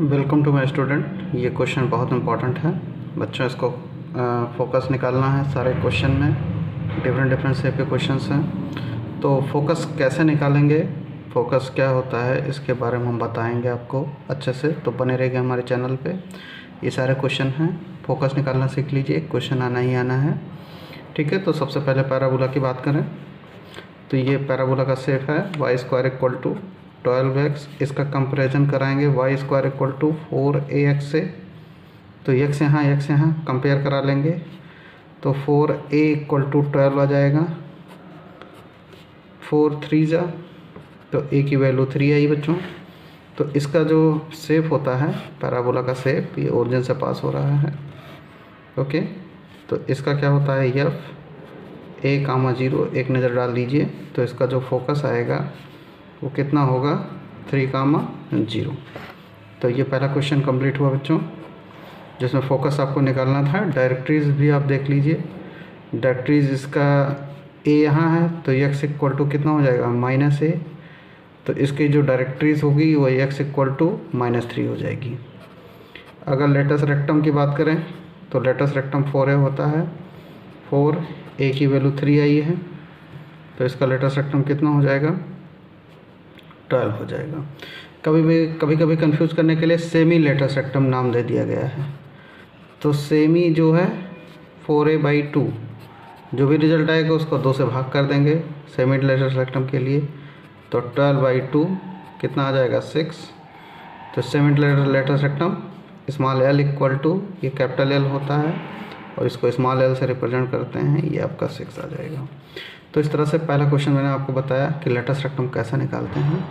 Welcome to my student. ये question बहुत important है बच्चों, इसको फोकस निकालना है। सारे क्वेश्चन में डिफरेंट शेप के क्वेश्चंस हैं, तो फोकस कैसे निकालेंगे, फोकस क्या होता है, इसके बारे में हम बताएंगे आपको अच्छे से। तो बने रहिए हमारे चैनल पे। ये सारे क्वेश्चन हैं, फोकस निकालना सीख लीजिए, क्वेश्चन आना ही आना है, ठीक है। तो सबसे पहले पैराबोला की बात करें तो ये पैराबोला का शेप है y² = 12x। इसका कंपैरिजन कराएंगे y² = 4ax से। तो x यहाँ कंपेयर करा लेंगे तो 4a = 12 आ जाएगा। 4 3 जा तो a की वैल्यू 3 आई बच्चों। तो इसका जो शेप होता है पैराबोला का शेप, ये ओरिजिन से पास हो रहा है, ओके। तो इसका क्या होता है a,0 एक नज़र डाल दीजिए। तो इसका जो फोकस आएगा वो कितना होगा 3,0। तो ये पहला क्वेश्चन कंप्लीट हुआ बच्चों, जिसमें फोकस आपको निकालना था। डायरेक्ट्रीज भी आप देख लीजिए। डायरेक्ट्रीज इसका a यहाँ है तो x = कितना हो जाएगा -a। तो इसकी जो डायरेक्ट्रीज होगी वो x = -3 हो जाएगी। अगर लेटस रेक्टम की बात करें तो लेटस रेक्टम 4a होता है। 4a की वैल्यू 3 आई है तो इसका लेटस रेक्टम कितना हो जाएगा 12 हो जाएगा। कभी कभी कंफ्यूज करने के लिए सेमी लेटस रेक्टम नाम दे दिया गया है। तो सेमी जो है 4a/2, जो भी रिजल्ट आएगा उसको 2 से भाग कर देंगे सेमी लेटस रेक्टम के लिए। तो 12/2 कितना आ जाएगा 6। तो semi latus rectum small l = ये कैपिटल L होता है और इसको स्मॉल l से रिप्रेजेंट करते हैं, ये आपका 6 आ जाएगा। तो इस तरह से पहला क्वेश्चन मैंने आपको बताया कि लेटस रेक्टम कैसे निकालते हैं।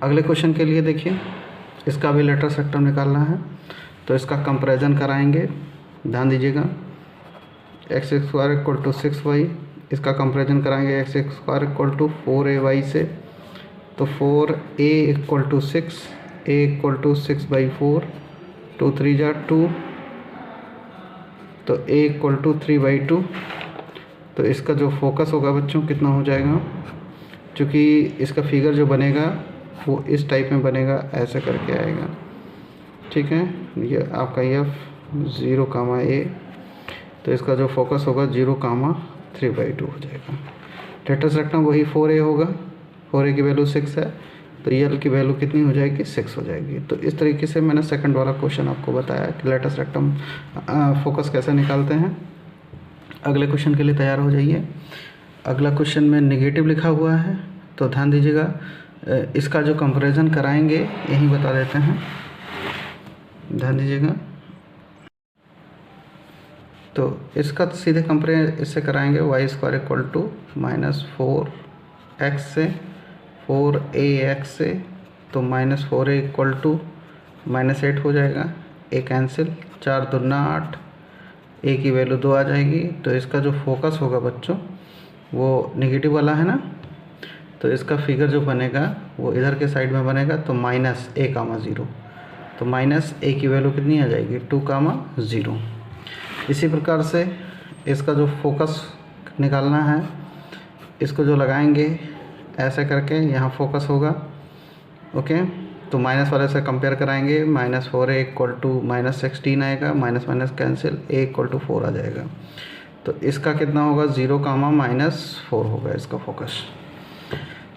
अगले क्वेश्चन के लिए देखिए, इसका भी लेटस रेक्टम निकालना है तो इसका कंपैरिजन कराएंगे। ध्यान दीजिएगा, x² = 6y। इसका कंपैरिजन कराएंगे x² = 4ay से। तो 4a = 6, a = 6/4, 2 3 जा 2, तो a = 3/2। तो इसका जो फोकस होगा बच्चों कितना हो जाएगा, क्योंकि इसका फिगर जो बनेगा वो इस टाइप में बनेगा, ऐसे करके आएगा, ठीक है। ये आपका f0,a। तो इसका जो फोकस होगा 0,3/2 हो जाएगा। लेटस रेक्टम वही 4a होगा, 4a की वैल्यू 6 है तो l की वैल्यू कितनी हो जाएगी 6 हो जाएगी। तो इस तरीके से मैंने सेकंड वाला क्वेश्चन आपको बताया कि लेटस रेक्टम फोकस कैसे निकालते हैं। अगले क्वेश्चन के लिए तैयार हो जाइए। अगला क्वेश्चन में नेगेटिव लिखा हुआ है तो ध्यान दीजिएगा, इसका जो कंपैरिजन कराएंगे यही बता देते हैं, ध्यान दीजिएगा। तो इसका सीधे कंपेयर इससे कराएंगे y² = -4x से, 4ax से। तो -4a = -8 हो जाएगा, a कैंसिल, 4 दूना 8, a की वैल्यू 2 आ जाएगी। तो इसका जो फोकस होगा बच्चों वो नेगेटिव वाला है ना, तो इसका फिगर जो बनेगा वो इधर के साइड में बनेगा तो -a,0। तो -a की वैल्यू कितनी आ जाएगी 2,0। इसी प्रकार से इसका जो फोकस निकालना है, इसको जो लगाएंगे ऐसे करके यहाँ फोकस होगा, ओके। तो माइनस वाले से कंपेयर कराएंगे, -4a = -16 आएगा, माइनस माइनस कैंसिल, a = 4 आ जाएगा। तो इसका कितना होगा 0,-4 होगा इसका फोकस।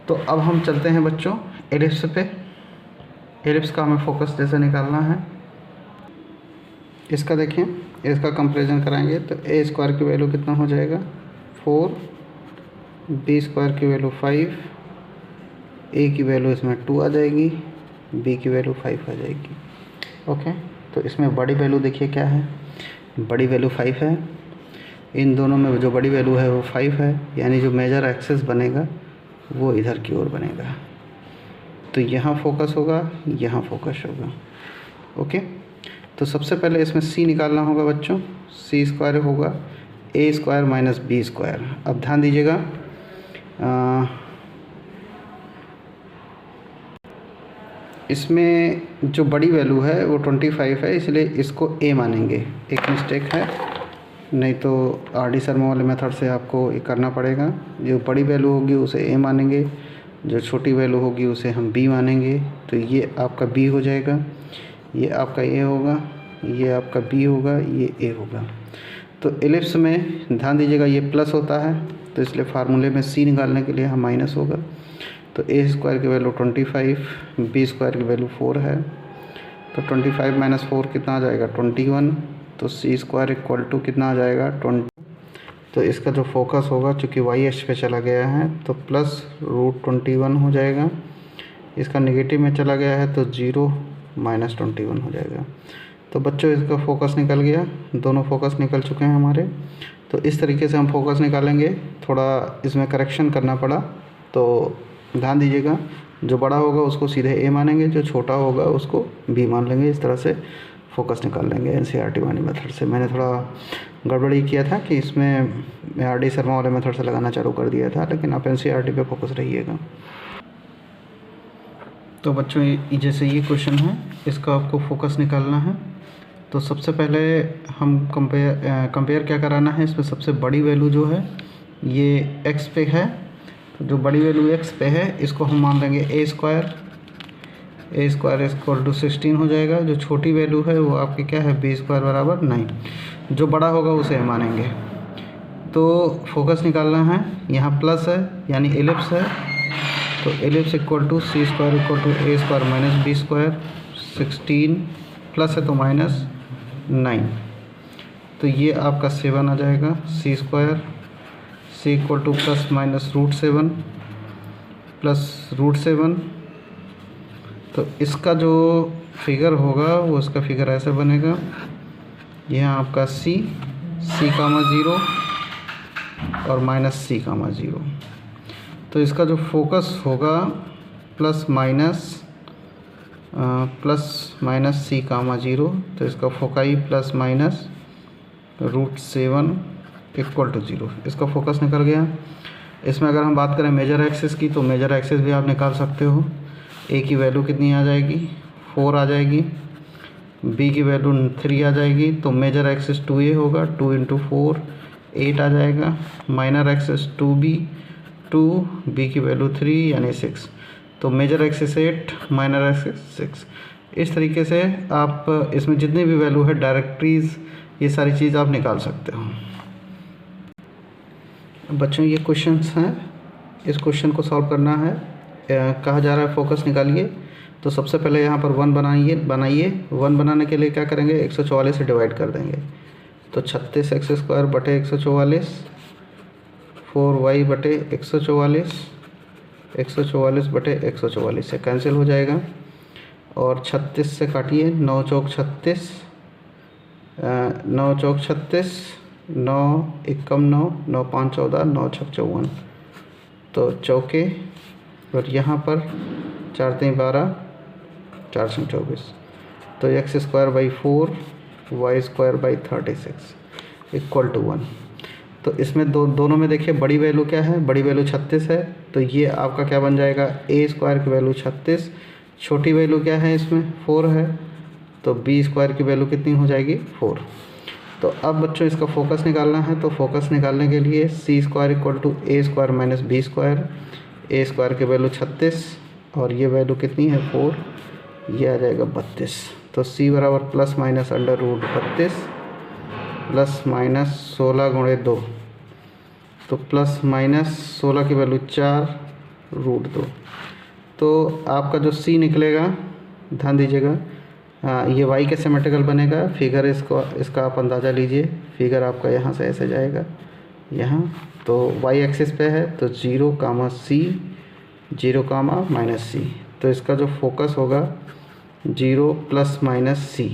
तो अब हम चलते हैं बच्चों एलिप्स पे। एलिप्स का हमें फोकस जैसे निकालना है, इसका देखिए, इसका कंपैरिजन कराएंगे तो a² की वैल्यू कितना हो जाएगा 4, b² की वैल्यू 5, a की वैल्यू इसमें 2 आ जाएगी, b की वैल्यू 5 आ जाएगी, ओके। तो इसमें बड़ी वैल्यू देखिए क्या है, बड़ी वैल्यू 5 है। इन दोनों में जो बड़ी वैल्यू है वो 5 है, यानी जो मेजर एक्सेस बनेगा वो इधर की ओर बनेगा। तो यहाँ फोकस होगा, यहाँ फोकस होगा, ओके। तो सबसे पहले इसमें c निकालना होगा बच्चों। c² होगा a² - b²। अब ध्यान दीजिएगा, इसमें जो बड़ी वैल्यू है वो 25 है, इसलिए इसको a मानेंगे। एक मिस्टेक है, नहीं तो RD शर्मा वाले मेथड से आपको ये करना पड़ेगा। जो बड़ी वैल्यू होगी उसे a मानेंगे, जो छोटी वैल्यू होगी उसे हम b मानेंगे। तो ये आपका b हो जाएगा, ये आपका ए होगा, ये आपका बी होगा, ये ए होगा। तो एलिप्स में ध्यान दीजिएगा ये प्लस होता है, तो इसलिए फार्मूले में सी निकालने के लिए यहाँ माइनस होगा। तो ए स्क्वायर की वैल्यू 25, बी स्क्वायर की वैल्यू 4 है, तो 25 माइनस 4 कितना आ जाएगा 21। तो सी स्क्वायर इक्वल टू कितना आ जाएगा 20। तो इसका जो फोकस होगा, चूँकि वाई एक्स पे चला गया है तो प्लस √21 हो जाएगा। इसका नेगेटिव में चला गया है तो 0 माइनस 21 हो जाएगा। तो बच्चों इसका फोकस निकल गया, दोनों फोकस निकल चुके हैं हमारे। तो इस तरीके से हम फोकस निकालेंगे। थोड़ा इसमें करेक्शन करना पड़ा, तो ध्यान दीजिएगा, जो बड़ा होगा उसको सीधे ए मानेंगे, जो छोटा होगा उसको बी मान लेंगे। इस तरह से फोकस निकाल लेंगे एनसीईआरटी वाली मेथड से। मैंने थोड़ा गड़बड़ी किया था कि इसमें आर.डी. शर्मा वाले मेथड से लगाना चालू कर दिया था, लेकिन आप एनसीईआरटी पे फोकस रहिएगा। तो बच्चों जैसे ये क्वेश्चन है, इसका आपको फोकस निकालना है। तो सबसे पहले हम कंपेयर क्या कराना है, इसमें सबसे बड़ी वैल्यू जो है ये x पे है। तो जो बड़ी वैल्यू x पे है इसको हम मान लेंगे ए स्क्वायर इक्वल टू 16 हो जाएगा। जो छोटी वैल्यू है वो आपकी क्या है, बी स्क्वायर बराबर 9। जो बड़ा होगा उसे मानेंगे। तो फोकस निकालना है, यहाँ प्लस है यानी एलिप्स है, तो ellipse equal to c square equal to A square minus b square. 16 plus है तो माइनस 9, तो ये आपका 7 आ जाएगा। C square C equal to plus minus √7 plus √7। तो इसका जो फिगर होगा वो इसका फिगर ऐसे बनेगा, यहाँ आपका सी कामा 0 और माइनस सी कामा 0। तो इसका जो फोकस होगा प्लस माइनस सी कामा 0, तो इसका foci plus minus √7 equal to 0। इसका फोकस निकल गया। इसमें अगर हम बात करें मेजर एक्सिस की, तो मेजर एक्सिस भी आप निकाल सकते हो। ए की वैल्यू कितनी आ जाएगी, 4 आ जाएगी। बी की वैल्यू 3 आ जाएगी। तो मेजर एक्सिस 2a होगा, 2 × 4 8 आ जाएगा। माइनर एक्सिस 2b, 2, बी की वैल्यू 3 यानी 6। तो मेजर एक्सिस 8, माइनर एक्सिस 6। इस तरीके से आप इसमें जितनी भी वैल्यू है, डायरेक्टरीज, ये सारी चीज़ आप निकाल सकते हो। बच्चों ये क्वेश्चंस हैं, इस क्वेश्चन को सॉल्व करना है। कहा जा रहा है फोकस निकालिए। तो सबसे पहले यहाँ पर 1 बनाइए। 1 बनाने के लिए क्या करेंगे, 144 से डिवाइड कर देंगे। तो 36x² बटे 144, 4y बटे 144, 144 बटे 144 से कैंसिल हो जाएगा। और 36 से काटिए, 9 चौक 36, 9 चौक 36, 9 एकम 9, 9 5 14, 9 6 54। तो चौके, और यहाँ पर 4 3 12, 4 6 24। तो x²/4, y²/36 इक्वल टू 1। तो इसमें दोनों में देखिए बड़ी वैल्यू क्या है, बड़ी वैल्यू 36 है। तो ये आपका क्या बन जाएगा, a² की वैल्यू 36। छोटी वैल्यू क्या है इसमें, 4 है। तो b² की वैल्यू कितनी हो जाएगी, 4। तो अब बच्चों इसका फोकस निकालना है। तो फोकस निकालने के लिए c² equal to a² minus b²। a² की वैल्यू 36 और ये वैल्यू कितनी है, 4, ये आ जाएगा 32। तो c बराबर प्लस माइनस √32 प्लस माइनस 16 × 2। तो प्लस माइनस 16 की वैल्यू 4 √2। तो आपका जो c निकलेगा, ध्यान दीजिएगा, ये y के सिमेट्रिकल बनेगा। फिगर इसका आप अंदाज़ा लीजिए। फिगर आपका यहाँ से ऐसे जाएगा, यहाँ तो y एक्सिस पे है, तो 0, c, 0, -c। तो इसका जो फोकस होगा 0 + -c।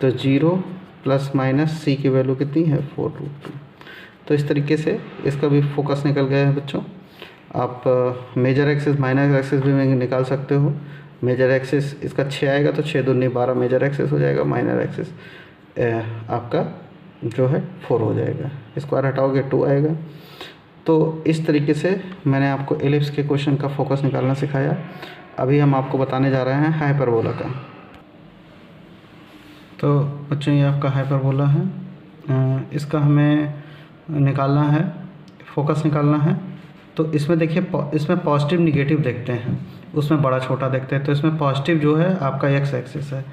तो 0 + -c की वैल्यू कितनी है, 4√2। तो इस तरीके से इसका भी फोकस निकल गया है बच्चों। आप मेजर एक्सिस माइनर एक्सिस भी निकाल सकते हो। मेजर एक्सिस इसका 6 आएगा, तो 6 दूनी 12 मेजर एक्सिस हो जाएगा। माइनर एक्सिस आपका जो है 4 हो जाएगा। स्क्वायर हटाओगे 2 आएगा। तो इस तरीके से मैंने आपको एलिप्स के क्वेश्चन का फोकस निकालना सिखाया। अभी हम आपको बताने जा रहे हैं हाइपरबोला का। तो बच्चों ये आपका हाइपरबोला है। इसका हमें निकालना है, फोकस निकालना है। तो इसमें देखिए इसमें पॉजिटिव निगेटिव देखते हैं, उसमें बड़ा छोटा देखते हैं। तो इसमें पॉजिटिव जो है आपका एक्स एक्सिस है,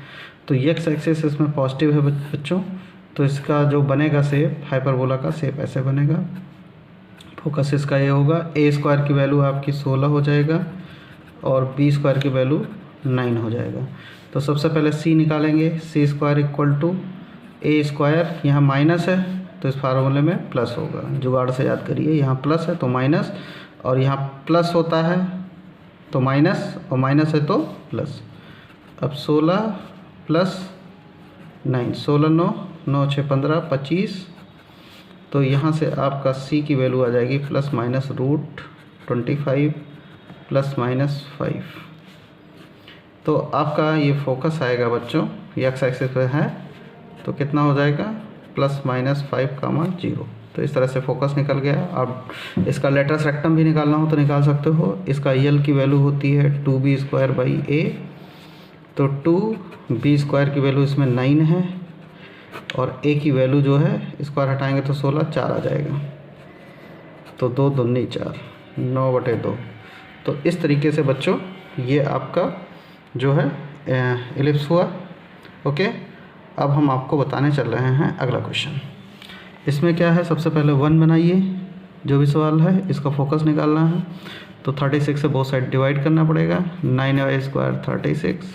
तो एक्स एक्सिस इसमें पॉजिटिव है बच्चों। तो इसका जो बनेगा शेप, हाइपरबोला का शेप ऐसे बनेगा। फोकस इसका ये होगा, ए स्क्वायर की वैल्यू आपकी 16 हो जाएगा और बी स्क्वायर की वैल्यू 9 हो जाएगा। तो सबसे पहले सी निकालेंगे, C square equal to A square, यहाँ माइनस है तो इस फार्मूले में प्लस होगा, जुगाड़ से याद करिए, यहाँ प्लस है तो माइनस, और यहाँ प्लस होता है तो माइनस, और माइनस है तो प्लस। अब 16 प्लस 9, 16 9 9 6 15 25, तो यहाँ से आपका सी की वैल्यू आ जाएगी प्लस माइनस √25 प्लस माइनस 5। तो आपका ये फोकस आएगा बच्चों, ये एक्स एक्सिस पे है, तो कितना हो जाएगा प्लस माइनस 5,0। तो इस तरह से फोकस निकल गया। अब इसका लेटरस रेक्टम भी निकालना हो तो निकाल सकते हो। इसका यल की वैल्यू होती है 2b² a, तो 2b² की वैल्यू इसमें 9 है, और a की वैल्यू जो है स्क्वायर हटाएंगे तो 16, 4 आ जाएगा, तो 2 दूनी 4, 9/2। तो इस तरीके से बच्चों ये आपका जो है एलिप्स हुआ। ओके, अब हम आपको बताने चल रहे हैं अगला क्वेश्चन। इसमें क्या है, सबसे पहले 1 बनाइए, जो भी सवाल है इसका फोकस निकालना है। तो 36 से बहुत साइड डिवाइड करना पड़ेगा, 9y² 36,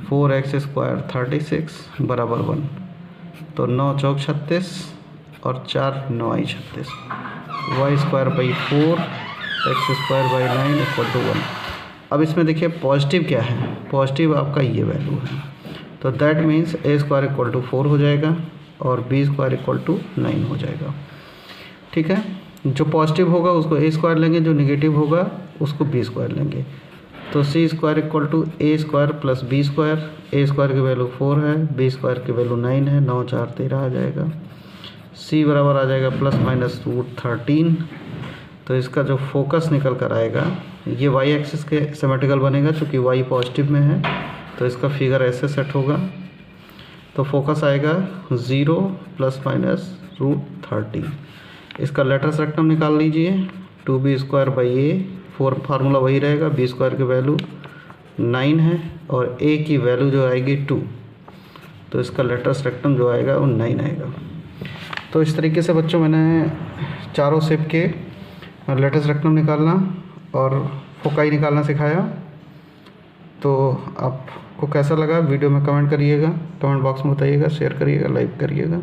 4x² 36 बराबर 1, तो 9 चौक 36 और 4 9 36, y²/4 x²/9 = 1। अब इसमें देखिए पॉजिटिव क्या है, पॉजिटिव आपका ये वैल्यू है, तो दैट मीन्स a² = 4 हो जाएगा और b² = 9 हो जाएगा। ठीक है, जो पॉजिटिव होगा उसको a² लेंगे, जो नेगेटिव होगा उसको b² लेंगे। तो c² = a² plus b², a² की वैल्यू 4 है, b² की वैल्यू 9 है, 9 4 13 आ जाएगा। c बराबर आ जाएगा प्लस माइनस √13। तो इसका जो फोकस निकल कर आएगा ये y एक्सिस के सिमेट्रिकल बनेगा, चूँकि y पॉजिटिव में है तो इसका फिगर ऐसे सेट होगा। तो फोकस आएगा 0 ± √13। इसका लेटरस रेक्टम निकाल लीजिए, 2b² a, 4 फार्मूला वही रहेगा, b² की वैल्यू 9 है और a की वैल्यू जो आएगी 2, तो इसका लेटरस रेक्टम जो आएगा वो 9 आएगा। तो इस तरीके से बच्चों मैंने चारों शेप के लेटरस रेक्टम निकालना और फोकाई निकालना सिखाया। तो आपको कैसा लगा वीडियो में कमेंट करिएगा, कमेंट बॉक्स में बताइएगा, शेयर करिएगा, लाइक करिएगा।